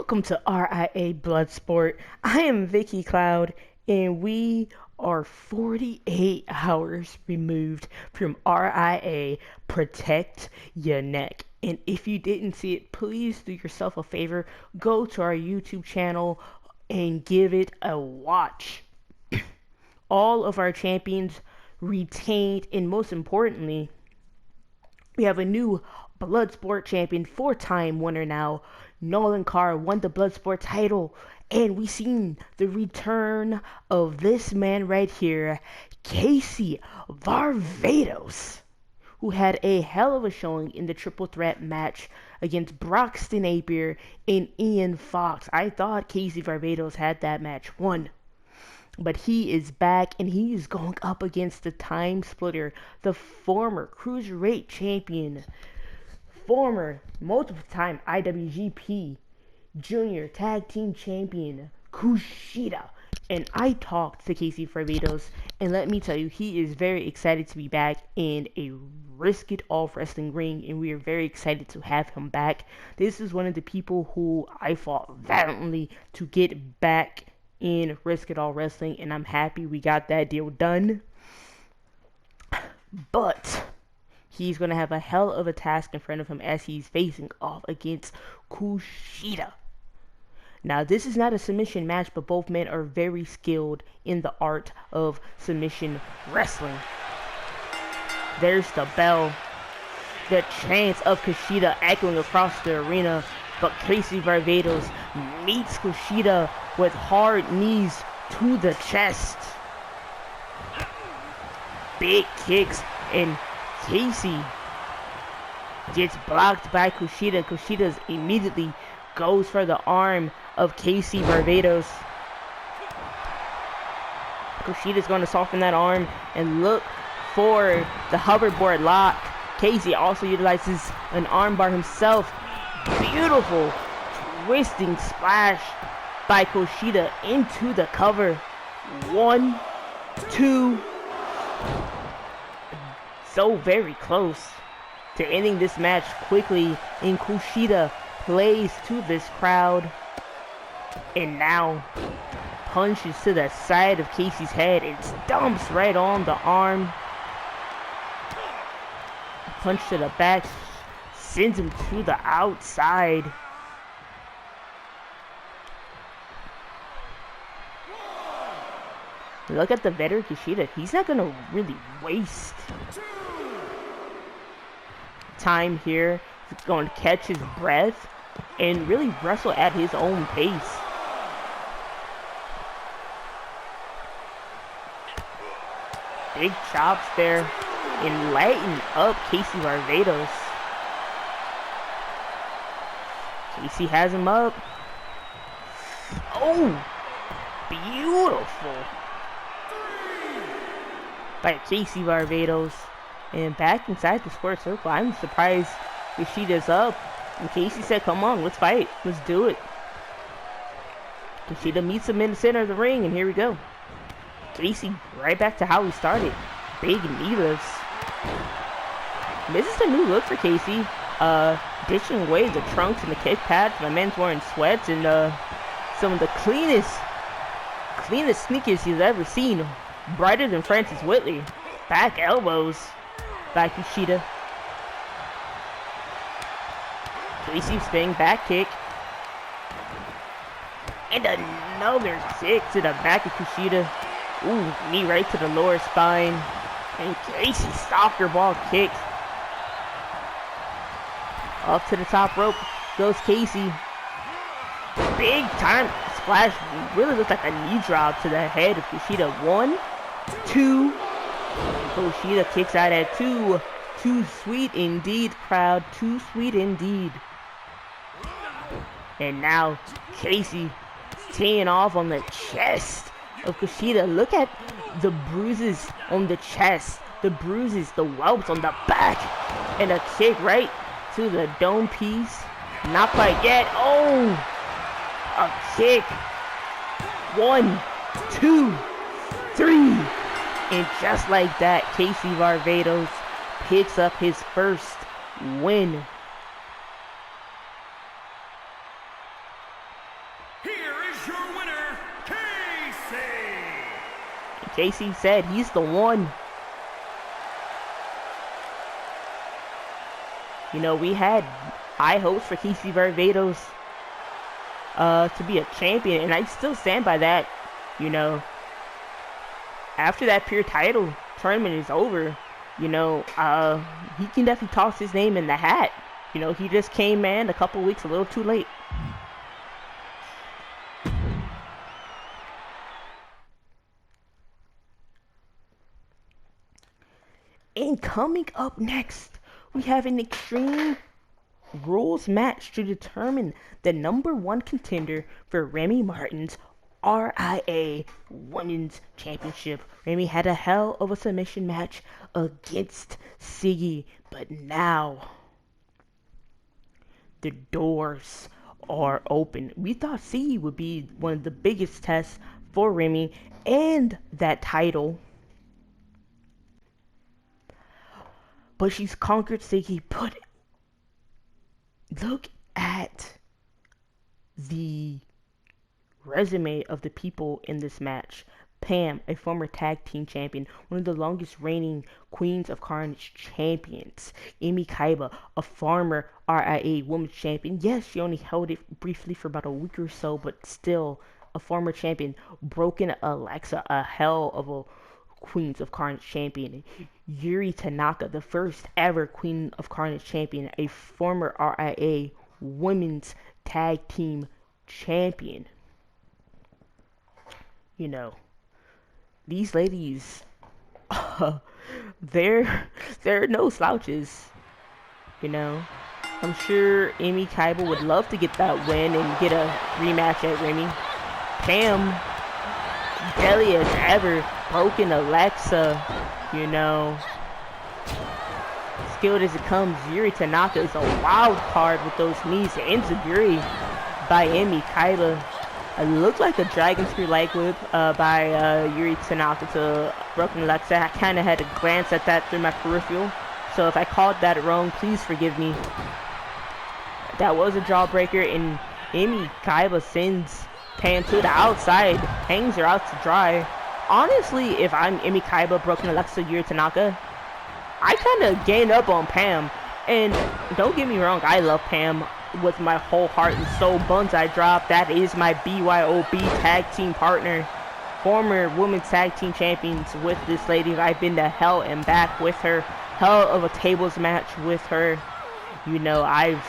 Welcome to RIA Bloodsport. I am Vicky Cloud, and we are 48 hours removed from RIA Protect Your Neck. And if you didn't see it, please do yourself a favor, go to our YouTube channel and give it a watch. All of our champions retained, and most importantly, we have a new Bloodsport champion, 4-time winner now. Nolan Carr won the Bloodsport title, and we seen the return of this man right here, Casey Varvatos, who had a hell of a showing in the triple threat match against Broxton Napier and Ian Fox. I thought Casey Varvatos had that match won, but he is back, and he is going up against the Time Splitter, the former Cruiserweight champion, former multiple-time IWGP Junior Tag Team Champion, Kushida. And I talked to Casey Varvatos, and let me tell you, he is very excited to be back in a Risk It All wrestling ring, and we are very excited to have him back. This is one of the people who I fought valiantly to get back in Risk It All wrestling, and I'm happy we got that deal done. But he's going to have a hell of a task in front of him as he's facing off against Kushida. Now, this is not a submission match, but both men are very skilled in the art of submission wrestling. There's the bell. The chants of Kushida echoing across the arena, but Casey Varvatos meets Kushida with hard knees to the chest. Big kicks, and Casey gets blocked by Kushida. Kushida immediately goes for the arm of Casey Varvatos. Kushida's going to soften that arm and look for the hoverboard lock. Casey also utilizes an armbar himself. Beautiful twisting splash by Kushida into the cover. 1, 2. So very close to ending this match quickly, and Kushida plays to this crowd, and now punches to the side of Casey's head and stomps right on the arm. Punch to the back sends him to the outside. Look at the veteran Kushida. He's not going to really waste time here. He's going to catch his breath and really wrestle at his own pace. Big chops there and lighten up Casey Varvatos. Casey has him up. Oh, beautiful by Casey Varvatos. And back inside the square circle, I'm surprised Kushida's up. And Casey said, come on, let's fight. Let's do it. Kushida meets him in the center of the ring, and here we go. Casey right back to how he started. Big knee lifts. This is a new look for Casey. Ditching away the trunks and the kick pads. My man's wearing sweats and some of the cleanest sneakers he's ever seen. Brighter than Francis Whitley. Back elbows by Kushida. Casey spinning back kick. And another kick to the back of Kushida. Ooh, knee right to the lower spine. And Casey stalker ball kick. Up to the top rope goes Casey. Big time splash. Really looks like a knee drop to the head of Kushida. 1, 2. Kushida kicks out at 2. Too sweet indeed, crowd. Too sweet indeed. And now Casey teeing off on the chest of Kushida. Look at the bruises on the chest. The bruises, the whelps on the back. And a kick right to the dome piece. Not quite yet. Oh! A kick. 1, 2, 3. And just like that, Casey Varvatos picks up his first win. your winner, Casey. Casey said he's the one. You know, we had high hopes for Casey Barbados to be a champion, and I still stand by that. You know, after that pure title tournament is over, you know, he can definitely toss his name in the hat. You know, he just came, man, a couple weeks a little too late. And coming up next, we have an Extreme Rules match to determine the #1 contender for Remy Martin's RIA Women's Championship. Remy had a hell of a submission match against Siggy, but now the doors are open. We thought Siggy would be one of the biggest tests for Remy and that title, but she's conquered Siggy. But look at the resume of the people in this match. Pam, a former tag team champion, one of the longest reigning Queens of Carnage champions. Amy Kaiba, a former RIA Women's Champion. Yes, she only held it briefly for about a week or so, but still a former champion. Broken Alexa, a hell of a Queens of Carnage champion. Yuri Tanaka, the first ever Queen of Carnage champion, a former RIA Women's Tag Team champion. You know, these ladies, they're no slouches. You know, I'm sure Amy Kaiba would love to get that win and get a rematch at Remy. Pam, deadly as ever, broken Alexa, you know, skilled as it comes. Yuri Tanaka is a wild card with those knees. Enziguri by Amy Kaiba. It looked like a Dragon Spear leg whip by Yuri Tanaka to broken Alexa. I kind of had to glance at that through my peripheral, so if I called that wrong, please forgive me. That was a jawbreaker, and Amy Kaiba sends Pam to the outside, hangs her out to dry. Honestly, if I'm Amy Kaiba, broken Alexa, Yuri Tanaka, I kind of gained up on Pam. And don't get me wrong, I love Pam with my whole heart and soul. Buns-Eye Drop, that is my BYOB tag team partner. Former women's tag team champions with this lady. I've been to hell and back with her. Hell of a tables match with her. You know, I've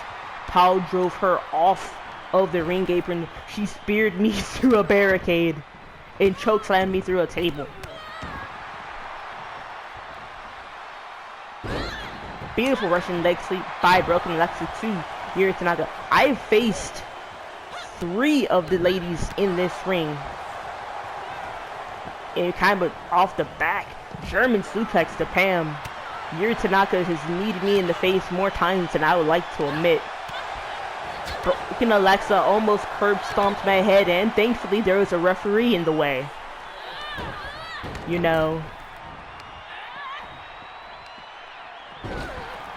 power drove her off of the ring apron. She speared me through a barricade and chokeslammed me through a table. Beautiful Russian leg sweep by broken Alexa to Yuri Tanaka. I've faced 3 of the ladies in this ring. And kind of off the back, German suplex to Pam. Yuri Tanaka has kneed me in the face more times than I would like to admit. Broken Alexa almost curb stomped my head, and thankfully there was a referee in the way. You know.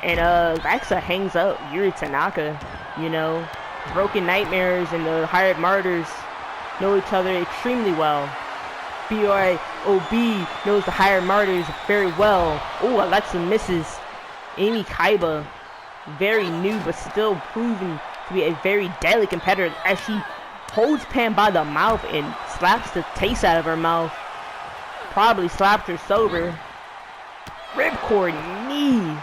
And Alexa hangs up Yuri Tanaka. You know, Broken Nightmares and the Hired Martyrs know each other extremely well. BYOB knows the Hired Martyrs very well. Oh, Alexa misses. Amy Kaiba, very new but still proven to be a very deadly competitor, as she holds Pam by the mouth and slaps the taste out of her mouth. Probably slapped her sober. Ripcord knee.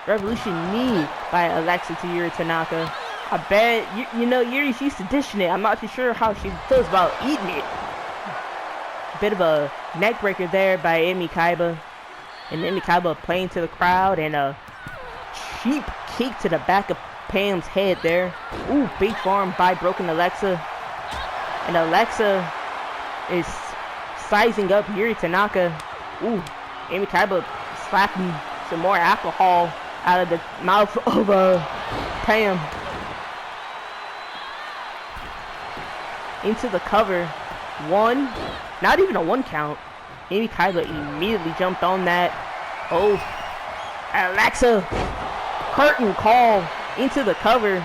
Revolution knee by Alexa to Yuri Tanaka. I bet, you know, Yuri's used to dishing it. I'm not too sure how she feels about eating it. Bit of a neck breaker there by Amy Kaiba. And Amy Kaiba playing to the crowd, and a cheap kick to the back of Pam's head there. Ooh, big forearm by broken Alexa. And Alexa is sizing up Yuri Tanaka. Ooh, Amy Kaiba slapping some more alcohol out of the mouth of Pam. Into the cover. 1, not even a 1 count. Amy Kaiba immediately jumped on that. Oh, Alexa, curtain call into the cover.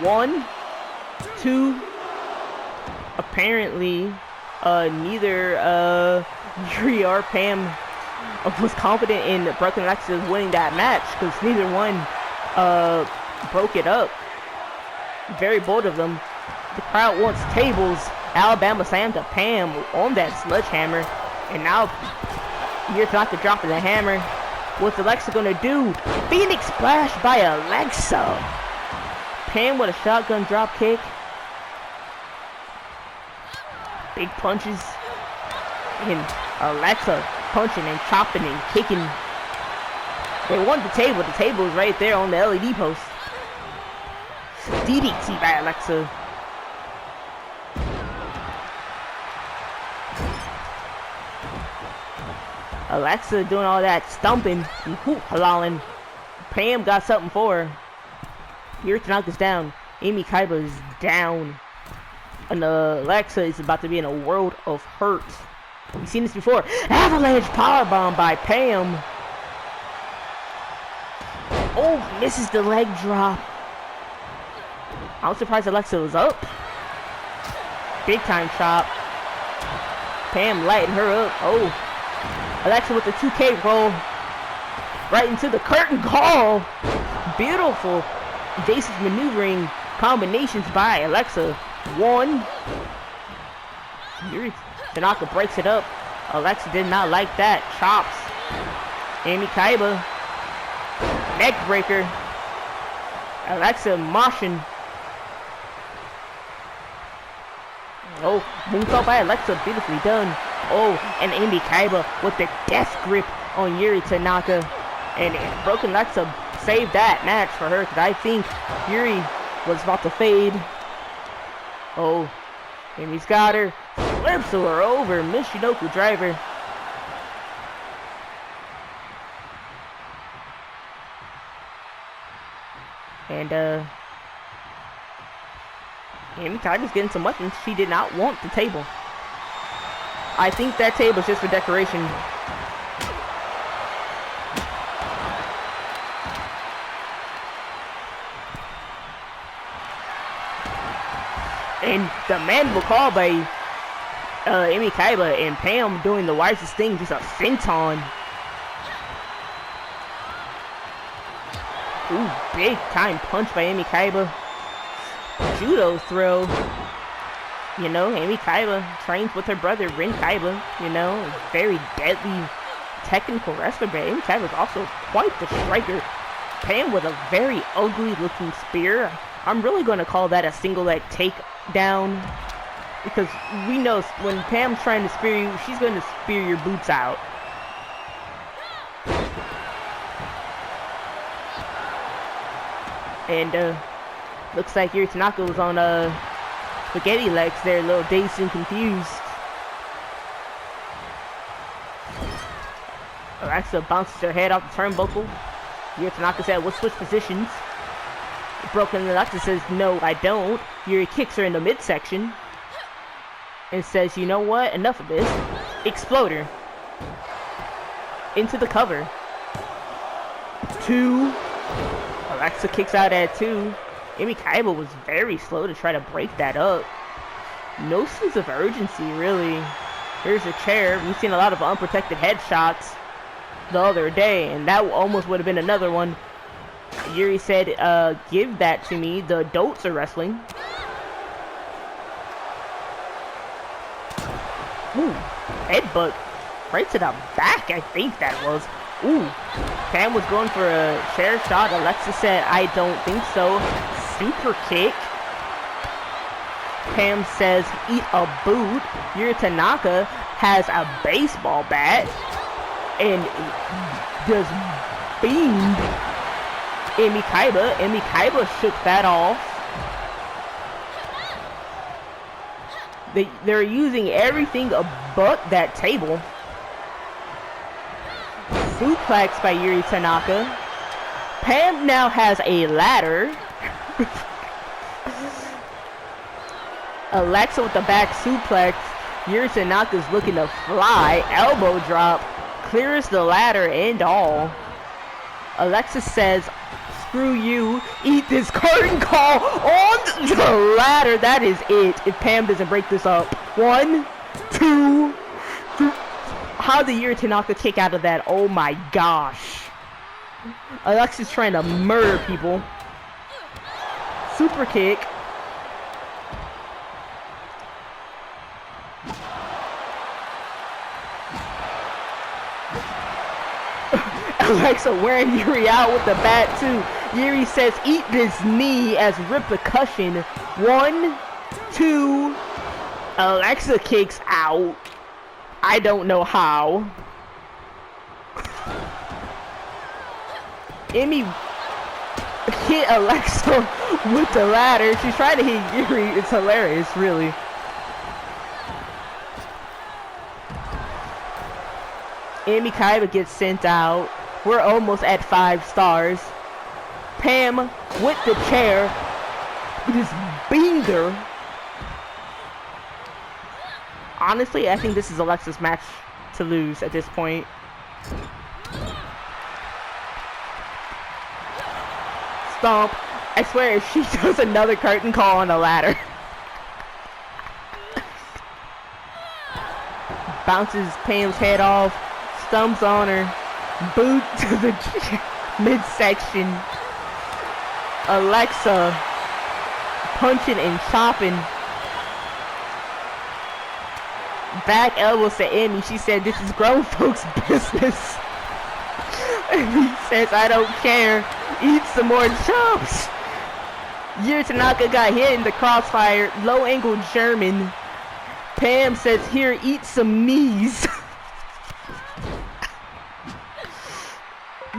1, 2, apparently, neither Yuri or Pam was confident in Brooke and Alexa winning that match because neither one broke it up. Very bold of them. The crowd wants tables. Alabama slammed to Pam on that sledgehammer, and now Yuri Tanaka dropping the hammer. What's Alexa gonna do? Phoenix splash by Alexa. Pam with a shotgun drop kick. Big punches. And Alexa punching and chopping and kicking. They want the table. The table is right there on the LED post. DDT by Alexa. Alexa doing all that stumping and hollering. Pam got something for her. Yuri Tanaka's down. Amy Kaiba is down. And Alexa is about to be in a world of hurt. We've seen this before. Avalanche powerbomb by Pam. Oh, misses the leg drop. I'm surprised Alexa was up. Big time chop. Pam lighting her up. Oh. Alexa with the 2K roll. Right into the curtain call. Beautiful. Jason's maneuvering combinations by Alexa. One. Yuri Tanaka breaks it up. Alexa did not like that. Chops. Amy Kaiba. Neck breaker. Alexa moshing. Oh, moonsault by Alexa, beautifully done. Oh, and Amy Kaiba with the death grip on Yuri Tanaka. And Broken Alexa saved that match for her because I think Yuri was about to fade. Oh, Amy's got her. Flips her over. Michinoku driver. And, Amy Kaiba's getting some weapons. She did not want the table. I think that table's just for decoration. And the mandible call by Amy Kaiba, and Pam doing the wisest thing, just a senton. Ooh, big time punch by Amy Kaiba. Judo throw. You know, Amy Kaiba trains with her brother, Rin Kaiba. You know, very deadly technical wrestler, but Amy Kaiba is also quite the striker. Pam with a very ugly looking spear. I'm really going to call that a single leg takedown, because we know when Pam's trying to spear you, she's going to spear your boots out. And looks like Yuri Tanaka was on spaghetti legs there, a little dazed and confused. Alexa bounces her head off the turnbuckle. Yuri Tanaka said, we'll switch positions. Broken Alexa says, no, I don't. Yuri kicks her in the midsection and says, you know what? Enough of this. Exploder. Into the cover. 2. Alexa kicks out at 2. Amy Kaiba was very slow to try to break that up. No sense of urgency, really. Here's a chair. We've seen a lot of unprotected headshots the other day, and that almost would have been another one. Yuri said, give that to me. The adults are wrestling. Ooh, headbutt right to the back, I think that was. Ooh, Pam was going for a chair shot. Alexa said, I don't think so. Super kick. Pam says, eat a boot. Yuri Tanaka has a baseball bat and just beamed Amy Kaiba. Amy Kaiba shook that off. They're using everything but that table. Suplex by Yuri Tanaka. Pam now has a ladder. Alexa with the back suplex. Yuri Tanaka's looking to fly. Elbow drop. Clears the ladder and all. Alexa says, screw you. Eat this curtain call on the ladder. That is it. If Pam doesn't break this up. 1, 2, 3. How the Yuri Tanaka kick out of that? Oh my gosh. Alexa's trying to murder people. Super kick. Alexa wearing Yuri out with the bat too. Yuri says, eat this knee as repercussion. 1, 2. Alexa kicks out. I don't know how. Emmy hit Alexa with the ladder. She's trying to hit Yuri. It's hilarious, really. Amy Kaiba gets sent out. We're almost at 5 stars. Pam with the chair. This binger. Honestly, I think this is Alexa's match to lose at this point. Stomp. I swear, if she does another curtain call on the ladder. Bounces Pam's head off. Stumps on her. Boot to the midsection. Alexa punching and chopping. Back elbows to Emmy. She said, this is grown folks' business. Emmy says, I don't care. Eat some more chops. Yuri Tanaka got hit in the crossfire. Low angle German. Pam says, here, eat some knees.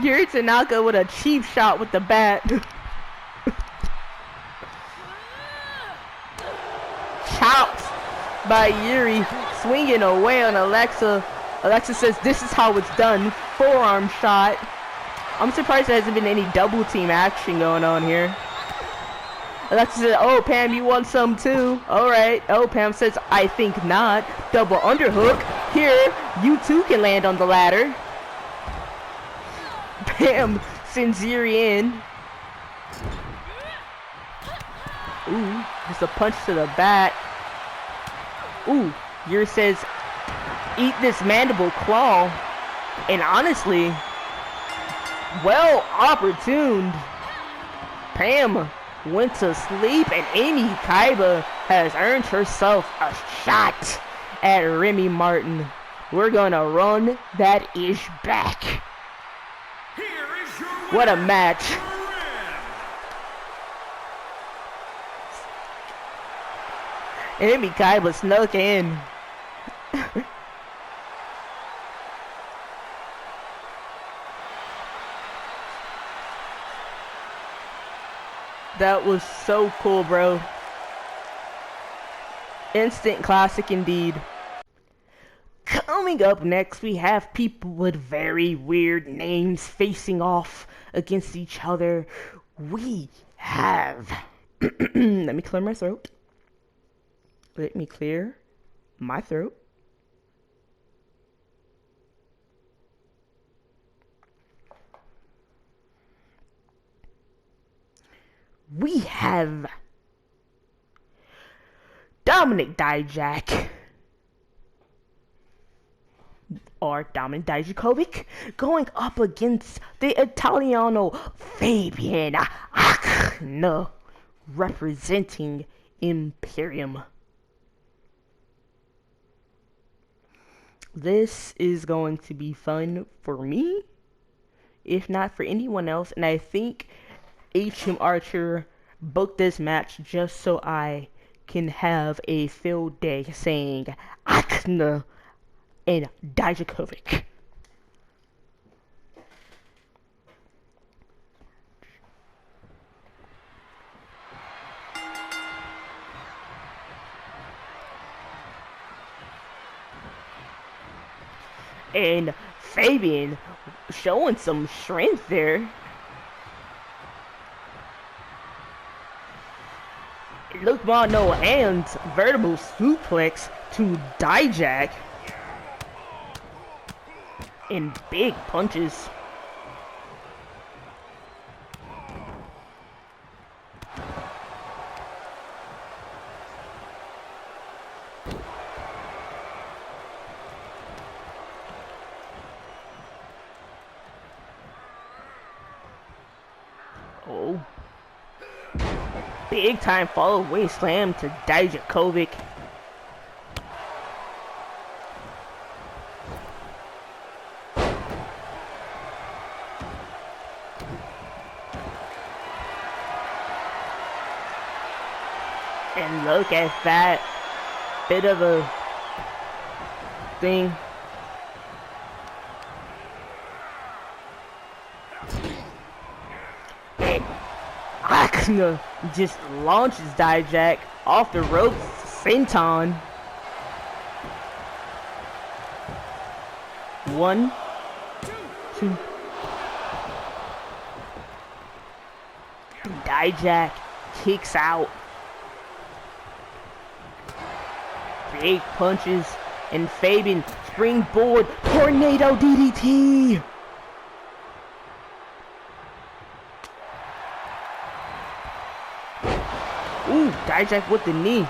Yuri Tanaka with a cheap shot with the bat. Chops by Yuri, swinging away on Alexa. Alexa says, this is how it's done. Forearm shot. I'm surprised there hasn't been any double team action going on here. Alexa says, oh, Pam, you want some too? Alright. Oh, Pam says, I think not. Double underhook. Here, you too can land on the ladder. Pam sends Yuri in. Ooh, just a punch to the back. Ooh, Yuri says, eat this mandible claw. And honestly, well opportuned. Pam went to sleep, and Amy Kaiba has earned herself a shot at Remy Martin. We're gonna run that ish back. What a match. Amy Kaiba snuck in. That was so cool, bro. Instant classic indeed. Coming up next, we have people with very weird names facing off against each other. We have... Let me clear my throat. Let me clear my throat. We have Dominic Dijak, or Dominic Dijakovic, going up against the Italiano Fabian Aichner, representing Imperium. This is going to be fun for me, if not for anyone else, and I think HM Archer booked this match just so I can have a field day saying Aichner and Dijakovic. And Fabian showing some strength there. Luke Bono and vertical suplex to Dijak. And big punches. Oh. Big time follow away slam to Dijakovic. And look at that bit of a thing. And Akna just launches Dijak off the ropes, senton. 1, 2. Dijak kicks out. Big punches, and Fabian springboard tornado DDT. Ooh, Dijak with the knee.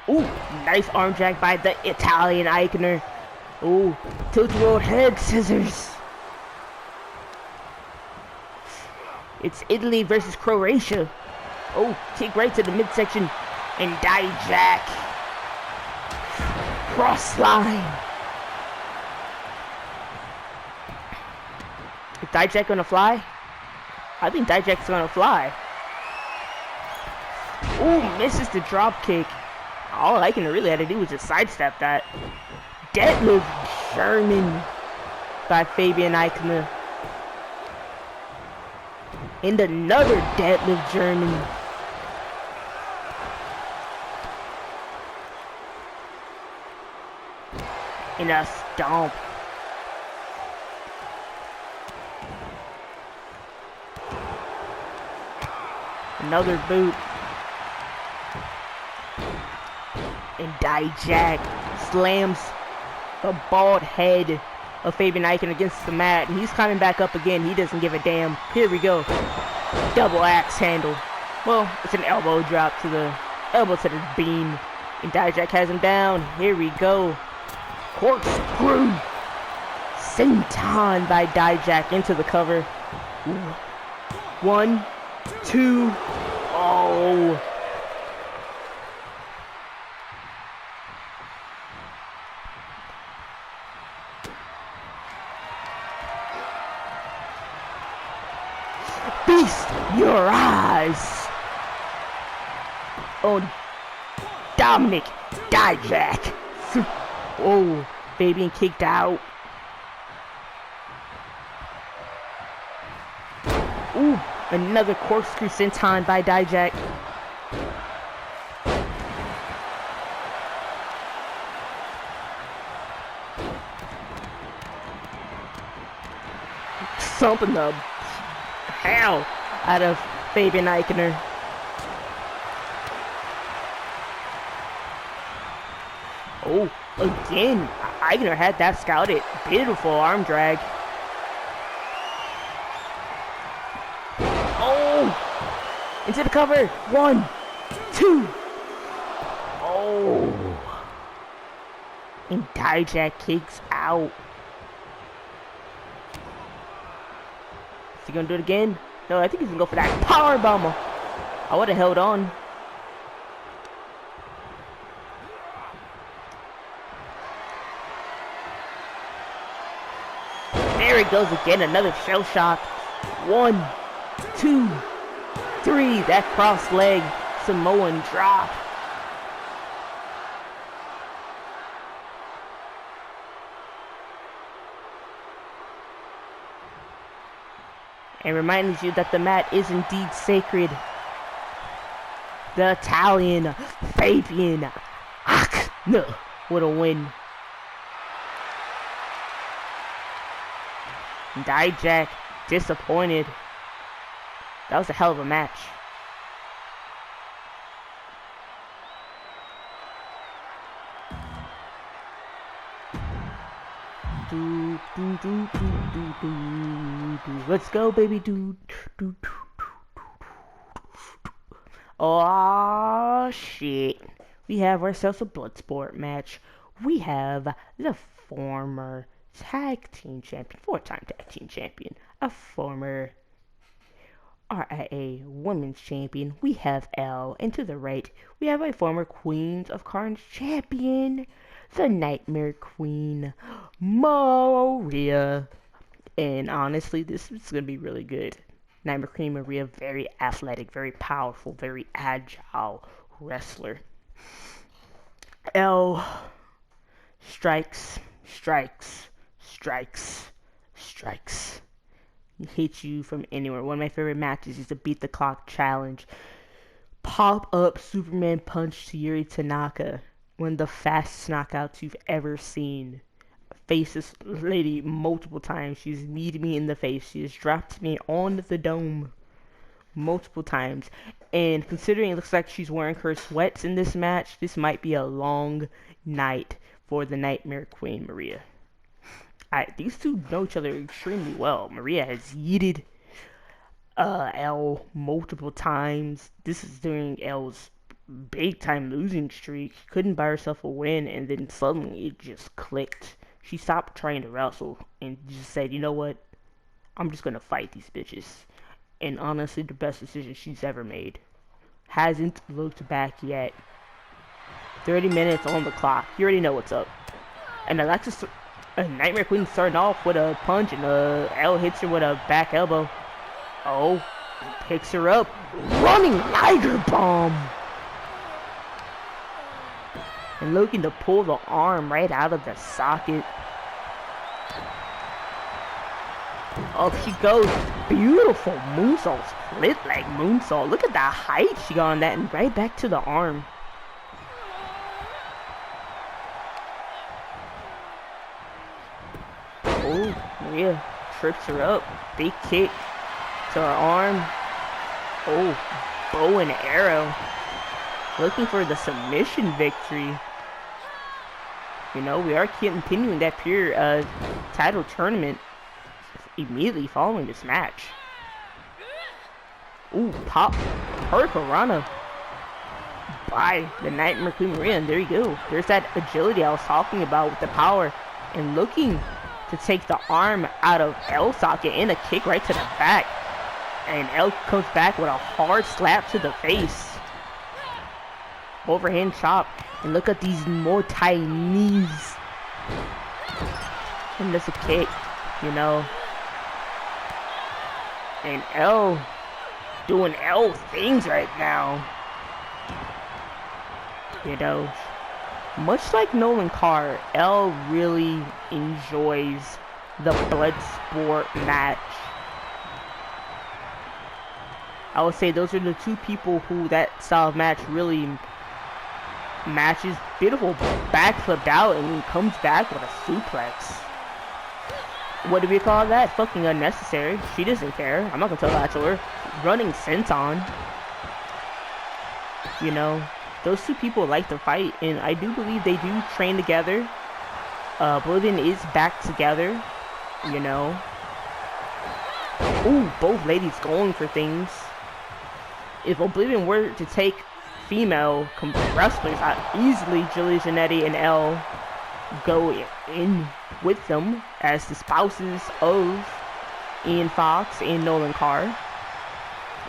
Ooh, nice arm drag by the Italian Eichner. Ooh, tilt-a-whirl head scissors. It's Italy versus Croatia. Oh, kick right to the midsection. And Dijak. Cross line. Is Dijak gonna fly? I think Dijak's gonna fly. Ooh, misses the drop kick. All I can really had to do was just sidestep that. Deadlift German by Fabian Eichner. And another deadlift German. And a stomp. Another boot. And Dijak slams the bald head of Fabian Eichen against the mat, and he's coming back up again. He doesn't give a damn. Here we go. Double axe handle. Well, it's an elbow drop to the beam. And Dijak has him down. Here we go. Corkscrew. Senton by Dijak into the cover. Ooh. 1, 2. Oh. Feast your eyes on Dominic Dijak. Oh, Fabian kicked out. Ooh, another corkscrew senton by Dijak. Something the hell out of Fabian Eichner. Oh, again, Eichner had that scouted. Beautiful arm drag. Oh, into the cover. 1, 2. Oh, and Dijak kicks out. Is he gonna do it again? No, I think he's gonna go for that power bomber. I would have held on. There it goes again, another shell shock. 1, 2, 3. That cross leg Samoan drop. And reminds you that the mat is indeed sacred. The Italian Fabian Eichner with a win. Dijak disappointed. That was a hell of a match. Let's go, baby. Oh shit. We have ourselves a Bloodsport match. We have the former tag team champion, four-time tag team champion, a former RIA women's champion. We have L, and to the right, we have a former Queens of Carnage champion, the Nightmare Queen, Maria. And honestly, this is going to be really good. Nightmare Queen Maria, very athletic, very powerful, very agile wrestler. L strikes, strikes, strikes, strikes. He hits you from anywhere. One of my favorite matches is the Beat the Clock Challenge. Pop up Superman punch to Yuri Tanaka. One of the fastest knockouts you've ever seen. Face this lady multiple times. She's kneed me in the face. She has dropped me on the dome multiple times. And considering it looks like she's wearing her sweats in this match, this might be a long night for the Nightmare Queen Maria. These two know each other extremely well. Maria has yeeted L multiple times. This is during L's big time losing streak. She couldn't buy herself a win, and then suddenly it just clicked. She stopped trying to wrestle and just said, you know what? I'm just gonna fight these bitches. And honestly, the best decision she's ever made. Hasn't looked back yet. 30 minutes on the clock. You already know what's up. And Nightmare Queen starting off with a punch, and L hits her with a back elbow. Oh, picks her up. Running Liger Bomb. And looking to pull the arm right out of the socket. Up she goes. Beautiful moonsault. Split leg moonsault. Look at the height she got on that, and right back to the arm. Oh, Maria trips her up. Big kick to her arm. Oh, bow and arrow. Looking for the submission victory. You know, we are continuing that pure title tournament immediately following this match. Ooh, pop. Hurricanrana by the Nightmare Queen Maria. And there you go. There's that agility I was talking about with the power. And looking to take the arm out of L's socket and a kick right to the back. And L comes back with a hard slap to the face. Overhand chop. And look at these multi-knees. And there's a kick, you know. And L doing L things right now. You know. Much like Nolan Carr, L really enjoys the Bloodsport match. I would say those are the two people who that style of match really matches. Beautiful backflipped out and comes back with a suplex. What do we call that? Fucking unnecessary. She doesn't care. I'm not gonna tell that to her. Running senton. You know, those two people like to fight, and I do believe they do train together. Oblivion is back together. You know. Ooh, both ladies going for things. If Oblivion were to take female wrestlers, easily Julia Janetti and L go in with them as the spouses of Ian Fox and Nolan Carr.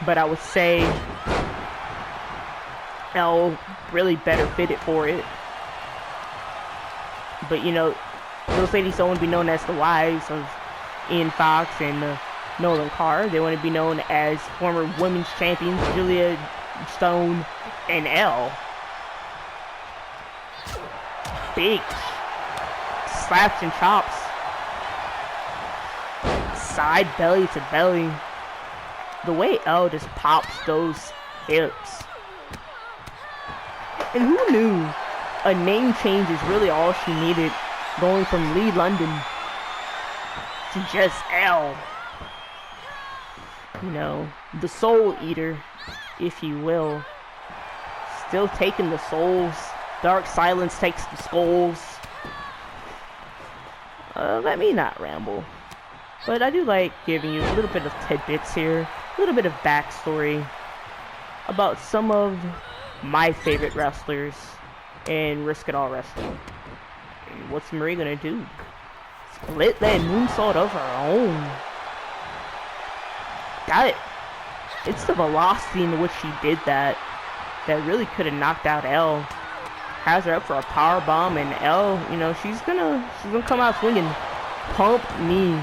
But I would say L really better fitted for it. But you know, those ladies don't want to be known as the wives of Ian Fox and Nolan Carr. They want to be known as former women's champions Julia Stone and L. Big slaps and chops. Side belly to belly. The way L just pops those hips. And who knew a name change is really all she needed, going from Lee London to just L. You know, the Soul Eater, if you will. Still taking the souls. Dark Silence takes the skulls. Let me not ramble. But I do like giving you a little bit of tidbits here. A little bit of backstory. about some of my favorite wrestlers in Risk It All Wrestling. And what's Marie gonna do? Split that moonsault of her own. Got it. It's the velocity in which she did that really could have knocked out Elle. Has her up for a power bomb, and Elle, you know, she's gonna come out swinging. Pump knee.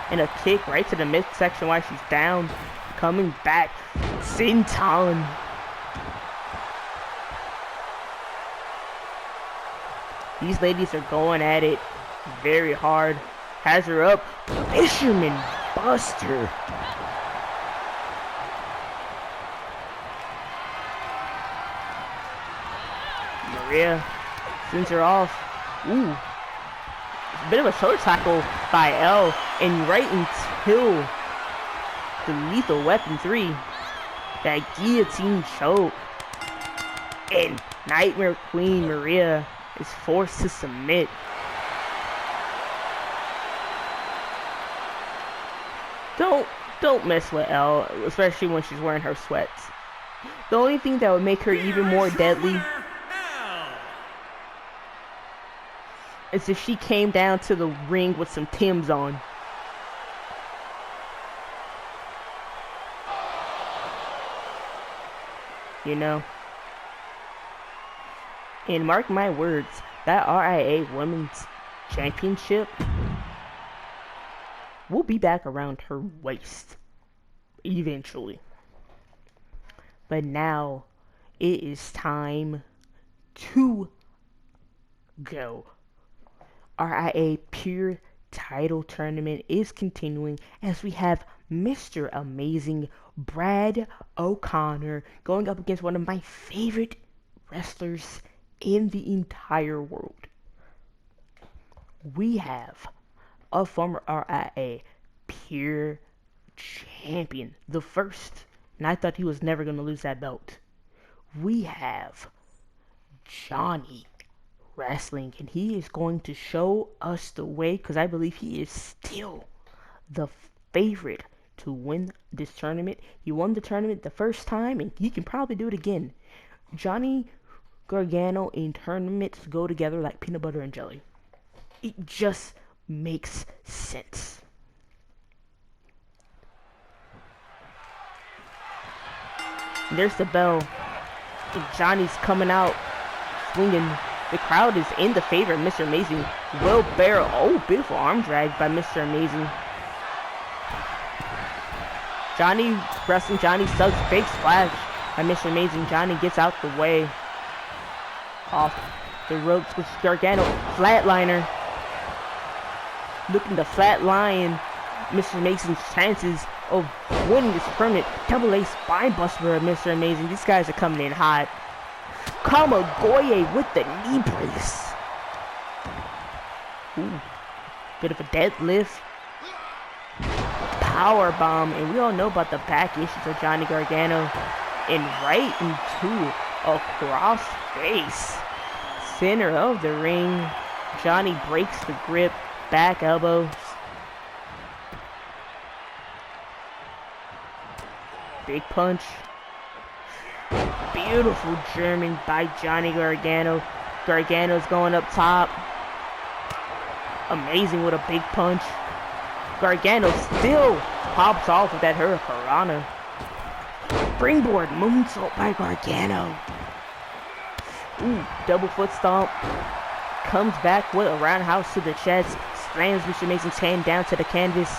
And a kick right to the midsection while she's down. Coming back. Senton. These ladies are going at it very hard. Has her up. Fisherman Buster. Maria sends her off. Ooh. A bit of a shoulder tackle by Elle. And right until the Lethal Weapon 3. That guillotine choke. And Nightmare Queen Maria is forced to submit. Don't mess with Elle, especially when she's wearing her sweats. The only thing that would make her even more deadly is if she came down to the ring with some Timbs on. You know? And mark my words, that RIA Women's Championship will be back around her waist eventually. But now it is time to go. RIA Pure Title Tournament is continuing as we have Mr. Amazing Brad O'Connor going up against one of my favorite wrestlers in the entire world. We have a former RIA Pure Champion, the first, and I thought he was never going to lose that belt. We have Johnny Wrestling, and he is going to show us the way, because I believe he is still the favorite to win this tournament. He won the tournament the first time, and he can probably do it again. Johnny Gargano in tournaments go together like peanut butter and jelly. It just makes sense. And there's the bell. And Johnny's coming out swinging. The crowd is in the favor of Mr. Amazing. Will Barrel. Oh, beautiful arm drag by Mr. Amazing. Johnny wrestling. Johnny subs. Big splash by Mr. Amazing. Johnny gets out the way. Off the ropes with Gargano. Flatliner. Looking to flatline Mr. Amazing's chances of winning this tournament. Double A spine buster of Mr. Amazing. These guys are coming in hot. Kamagoye with the knee brace. Ooh. Bit of a deadlift. Power bomb. And we all know about the back issues of Johnny Gargano. And right into a cross face. Center of the ring. Johnny breaks the grip. Back elbows. Big punch. Beautiful German by Johnny Gargano. Gargano's going up top. Amazing with a big punch. Gargano still pops off with that Hurricanrana. Springboard moonsault by Gargano. Ooh, double foot stomp. Comes back with a roundhouse to the chest. Slams Mr. Amazing's hand down to the canvas.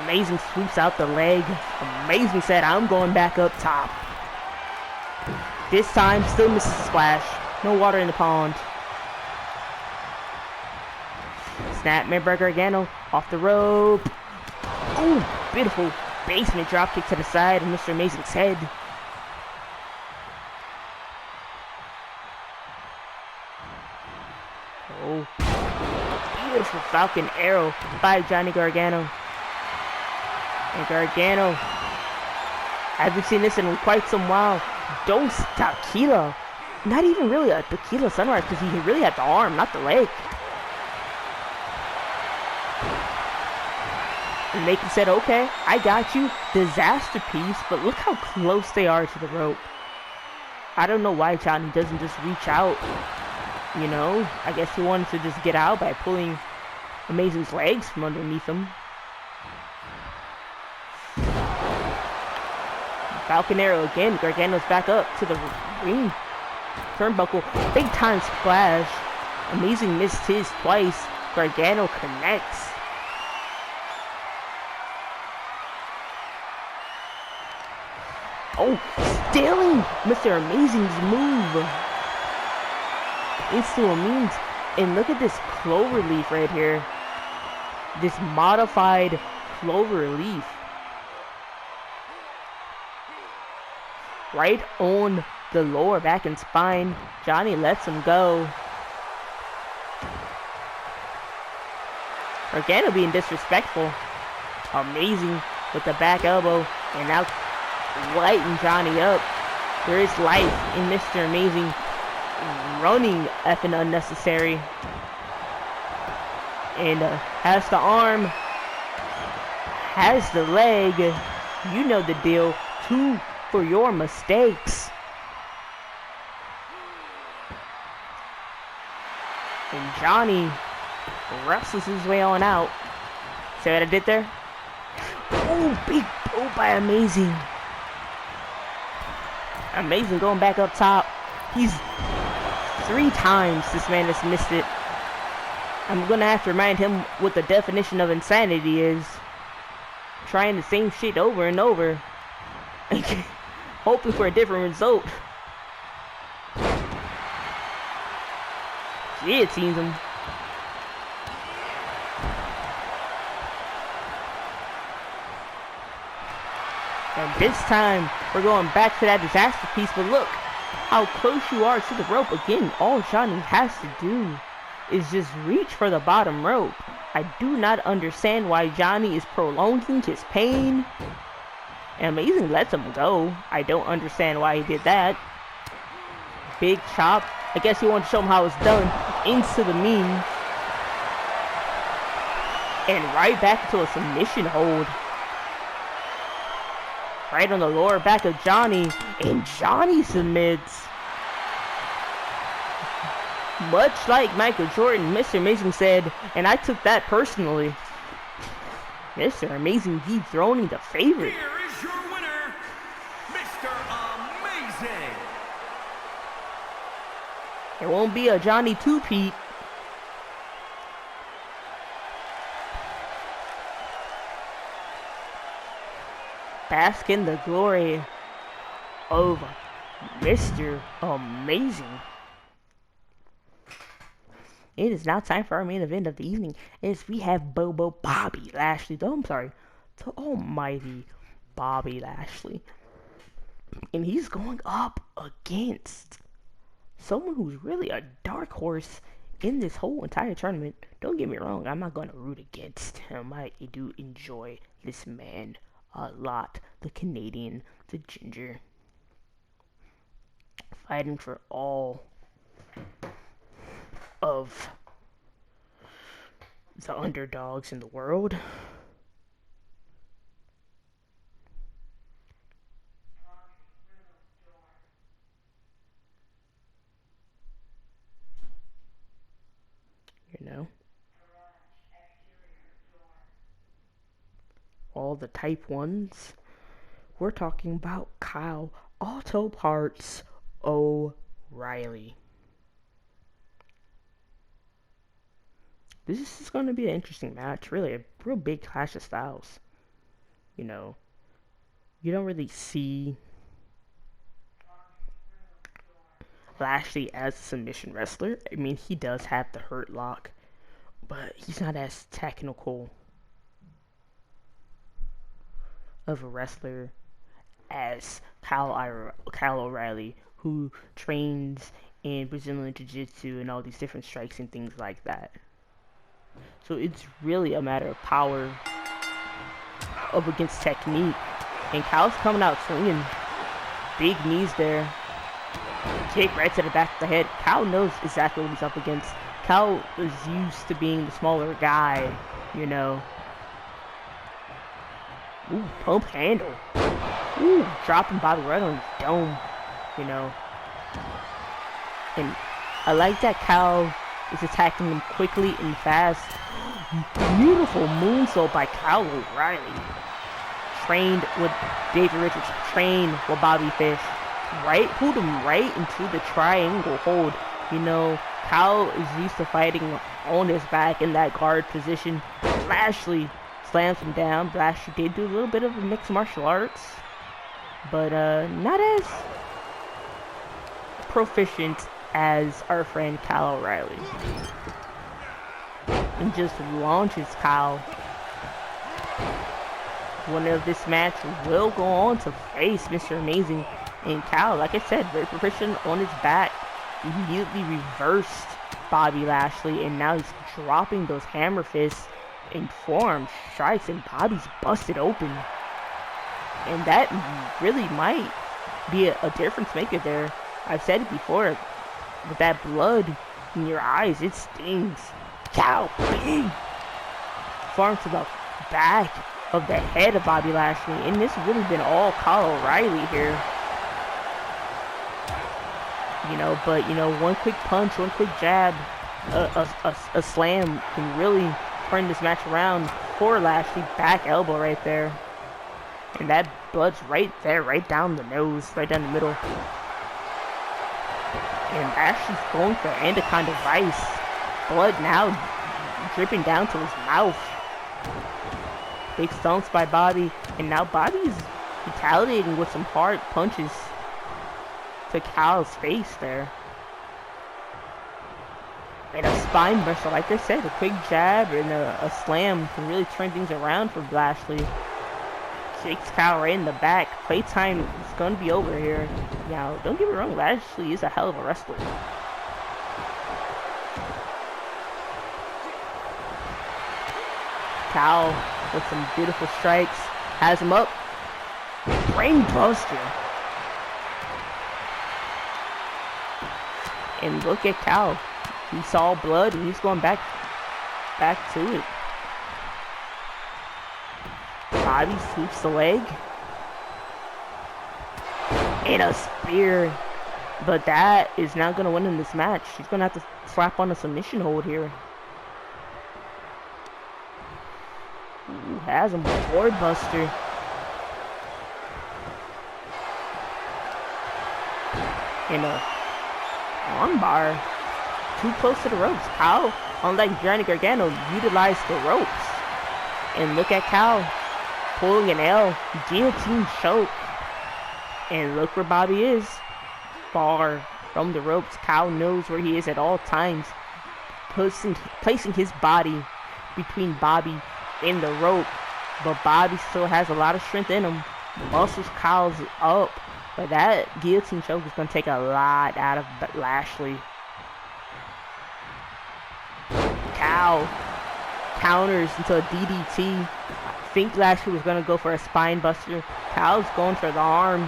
Amazing sweeps out the leg. Amazing said, I'm going back up top. This time, still misses the splash. No water in the pond. Snapmare by Gargano. Off the rope. Ooh, beautiful basement dropkick to the side of Mr. Amazing's head. Oh, beautiful Falcon Arrow by Johnny Gargano. And Gargano hasn't seen this in quite some while. Dos Tequila. Not even really a Tequila Sunrise because he really had the arm, not the leg. And Nathan said, okay, I got you. Disaster piece. But look how close they are to the rope. I don't know why Johnny doesn't just reach out. You know, I guess he wanted to just get out by pulling Amazing's legs from underneath him. Falcon Arrow again. Gargano's back up to the ring turnbuckle. Big time splash. Amazing missed his twice. Gargano connects. Oh, stealing Mr. Amazing's move. Into a means. And look at this clover leaf right here. This modified clover leaf. Right on the lower back and spine. Johnny lets him go. Gargano being disrespectful. Amazing with the back elbow. And now lighting Johnny up. There is life in Mr. Amazing. Running effing unnecessary. And has the arm. Has the leg. You know the deal. 2 for your mistakes. And Johnny wrestles his way on out. See what I did there? Oh, big blow by Amazing. Amazing going back up top. He's 3 times this man has missed it. I'm gonna have to remind him what the definition of insanity is. Trying the same shit over and over. Hoping for a different result. Guillotines him. And this time, we're going back to that disaster piece, but look how close you are to the rope. Again, all Johnny has to do is just reach for the bottom rope. I do not understand why Johnny is prolonging his pain. And Amazing lets him go. I don't understand why he did that. Big chop. I guess he wanted to show him how it's done. Into the mean. And right back into a submission hold. Right on the lower back of Johnny. And Johnny submits. Much like Michael Jordan, Mr. Amazing said, and I took that personally. Mr. Amazing dethroning the favorite. Here is your winner, Mr. Amazing. It won't be a Johnny two-peat. Bask in the glory of Mr. Amazing. It is now time for our main event of the evening. As we have Bobby Lashley. Oh, I'm sorry. The almighty Bobby Lashley. And he's going up against someone who's really a dark horse in this whole entire tournament. Don't get me wrong, I'm not going to root against him. I do enjoy this man a lot. The Canadian, the ginger. Fighting for all of the underdogs in the world. You know, all the type 1s. We're talking about Kyle Auto Parts O'Reilly. This is going to be an interesting match, really a real big clash of styles. You know, you don't really see Lashley as a submission wrestler. I mean, he does have the hurt lock, but he's not as technical of a wrestler as Kyle O'Reilly, who trains in Brazilian Jiu-Jitsu and all these different strikes and things like that. So it's really a matter of power up against technique. And Kyle's coming out swinging. Big knees there. Kick right to the back of the head. Kyle knows exactly what he's up against. Kyle is used to being the smaller guy, you know. Ooh, pump handle. Ooh, dropping Bobby right on his dome. You know. And I like that Kyle is attacking him quickly and fast. Beautiful moonsault by Kyle O'Reilly. Trained with David Richards. Trained with Bobby Fish. Right, pulled him right into the triangle hold. You know, Kyle is used to fighting on his back in that guard position. Lashley slams him down. Lashley did do a little bit of mixed martial arts, but not as proficient as our friend Kyle O'Reilly. And just launches Kyle. Winner of this match will go on to face Mr. Amazing. And Kyle, like I said, very proficient on his back. Immediately reversed Bobby Lashley, and now he's dropping those hammer fists and forearm strikes, and Bobby's busted open. And that really might be a difference maker there. I've said it before, with that blood in your eyes, it stings. Cow, bing! Forearm to the back of the head of Bobby Lashley, and this has really been all Kyle O'Reilly here. You know, but you know, one quick punch, one quick jab, a slam can really turn this match around for Lashley. Back elbow right there, and that blood's right there, right down the nose, right down the middle. And Lashley's going for anaconda vice. Blood now dripping down to his mouth. Big stomps by Bobby, and now Bobby's retaliating with some hard punches to Kyle's face there. And a spine buster, like I said, a quick jab and a slam can really turn things around for Lashley. Kicks Kyle right in the back. Playtime is going to be over here. Now, don't get me wrong, Lashley is a hell of a wrestler. Kyle with some beautiful strikes. Has him up. Brain buster. And look at Kyle. He saw blood and he's going back to it. Bobby sweeps the leg. And a spear. But that is not going to win in this match. He's going to have to slap on a submission hold here. Ooh, has him. Board buster. And a armbar. Too close to the ropes. Kyle, unlike Johnny Gargano, utilized the ropes. And look at Kyle pulling an L. Guillotine choke. And look where Bobby is. Far from the ropes. Kyle knows where he is at all times. Placing his body between Bobby and the rope. But Bobby still has a lot of strength in him. Muscles Kyle's up. But that guillotine choke is going to take a lot out of Lashley. Kyle counters into a DDT. I think Lashley was going to go for a spine buster. Kyle's going for the arm.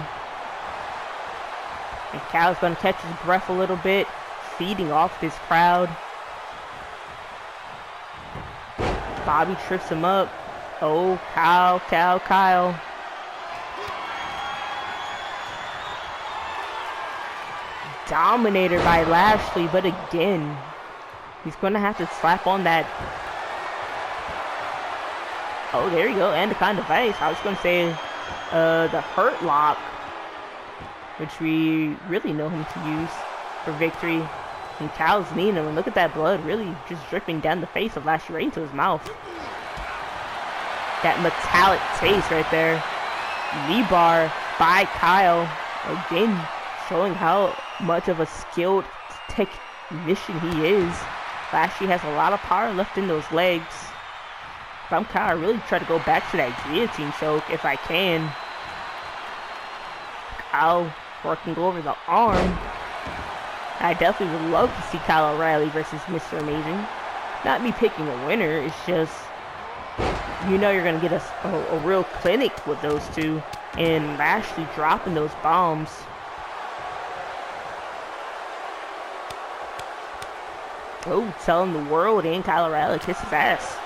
And Kyle's going to catch his breath a little bit, feeding off this crowd. Bobby trips him up. Oh, Kyle. Dominated by Lashley, but again, he's going to have to slap on that. Oh, there you go, anaconda vice. I was going to say the hurt lock, which we really know him to use for victory. And Kyle's kneeing him, and look at that blood really just dripping down the face of Lashley right into his mouth. That metallic taste right there. Knee bar by Kyle. Again, showing how much of a skilled technician he is. Lashley has a lot of power left in those legs. If I'm Kyle, I really try to go back to that guillotine choke if I can. Kyle working over the arm. I definitely would love to see Kyle O'Reilly versus Mr. Amazing. Not me picking a winner, it's just, you know, you're going to get a real clinic with those two. And Lashley dropping those bombs. Oh, telling the world and Kyle O'Reilly kiss his ass.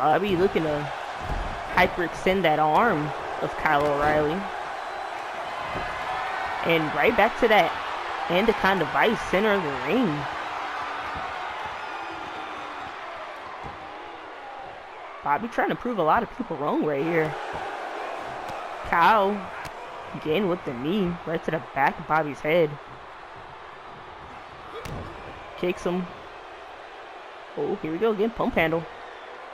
Bobby looking to hyperextend that arm of Kyle O'Reilly. And right back to that anaconda vice center of the ring. Bobby trying to prove a lot of people wrong right here. Kyle again with the knee right to the back of Bobby's head. Kicks him. Oh, here we go again. Pump handle.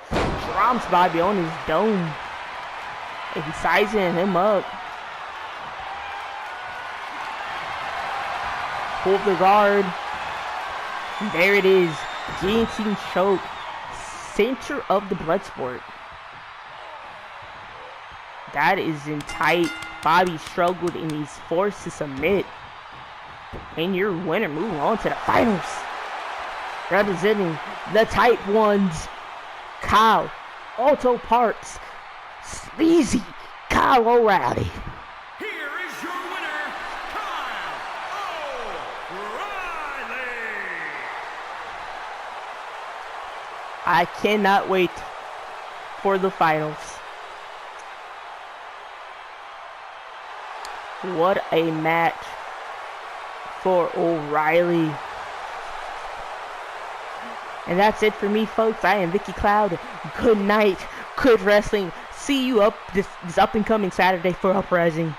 Drops Bobby on his dome. And he's sizing him up. Pull the guard. And there it is. Guillotine choke. Center of the Bloodsport. That is in tight. Bobby struggled and he's forced to submit. And your winner moving on to the finals. Representing the Type 1s, Kyle Auto Parts, Sleazy Kyle O'Reilly. Here is your winner, Kyle O'Reilly. I cannot wait for the finals. What a match for O'Reilly. And that's it for me, folks. I am Vicky Cloud. Good night. Good wrestling. See you up this up and coming Saturday for Uprising.